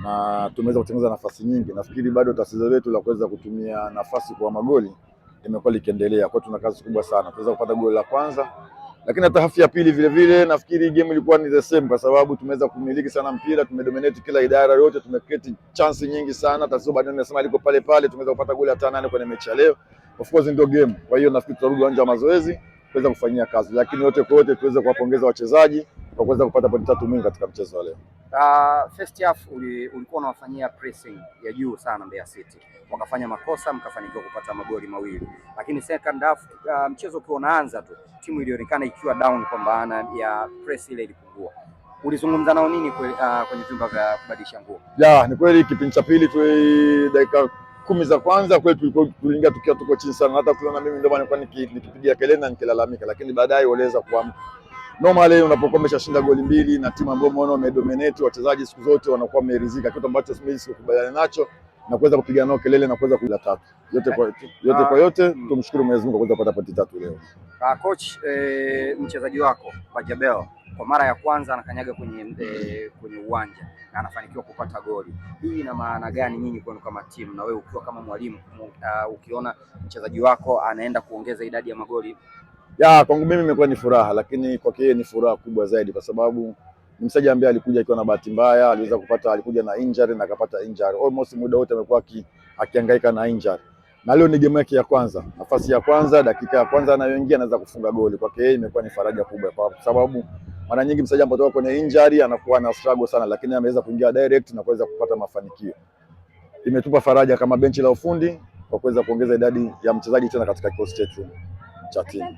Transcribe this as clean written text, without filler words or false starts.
na tumeweza kutengeneza nafasi nyingi. Nafikiri bado tatizo letu la kuweza kutumia nafasi kwa magoli limekuwa likiendelea. Kwa hiyo tuna kazi kubwa sana. Tunaweza kupata goli la kwanza, lakini hata hafu ya pili vile vile nafikiri game ilikuwa ni the same, kwa sababu tumeweza kumiliki sana mpira, tumedominate kila idara yote, tumecreate chance nyingi sana. Tatizo bado nimesema liko pale pale, tumeweza kupata goli hata 8 kwenye mechi ya leo. Of course ndio game. Kwa hiyo nafikiri tutarudi uwanja wa mazoezi kuweza kufanyia kazi, lakini yote kwa yote tuweze kuwapongeza wachezaji kwa kuweza kupata pointi 3 muhimu katika mchezo wa leo. First half ulikuwa unawafanyia pressing ya juu sana Mbeya City, wakafanya makosa, mkafanikiwa kupata magoli mawili, lakini second half mchezo ukiwa unaanza tu timu ilionekana ikiwa down kwa maana ya press ile ilipungua. Ulizungumza nao nini kwenye vyumba vya kubadilisha nguo? Ni kweli kipindi cha pili tu dakika 10 za kwanza kweli tuliingia tukiwa tuko chini sana, hata kuona mimi ndio maana nilikuwa nikipigia kelele na nikilalamika, lakini baadaye waliweza kuamka. Normally unapokuwa umeshashinda goli mbili na timu ambayo umeona umedominate, wachezaji siku zote wanakuwa wameridhika, kitu ambacho mimi sikubaliana nacho, na kuweza kupiga nao kelele na kuweza kula tatu. Yote kwa yote tumshukuru Mwenyezi Mungu kwa kuweza kupata pointi 3 leo. Coach, mchezaji wako Bajabel kwa mara ya kwanza anakanyaga kwenye uwanja na anafanikiwa kupata goli. Hii ina maana gani nyinyi kwenu kama timu, na wewe ukiwa kama mwalimu ukiona mchezaji wako anaenda kuongeza idadi ya magoli? Kwangu mimi imekuwa ni furaha, lakini kwake yeye ni furaha kubwa zaidi, kwa sababu ni mchezaji ambaye alikuja akiwa na bahati mbaya, alikuja na injury na akapata injury. Almost muda wote amekuwa akihangaika na injury. Na leo ni game yake ya kwanza, nafasi ya kwanza, dakika ya kwanza anayoingia anaweza kufunga goli. Kwake yeye imekuwa ni faraja kubwa, kwa sababu mara nyingi mchezaji ambaye anatoka kwenye injury anakuwa na struggle sana, lakini ameweza kuingia direct na kuweza kupata mafanikio. Imetupa faraja kama benchi la ufundi kwa kuweza kuongeza idadi ya mchezaji tena katika kikosi chetu cha timu.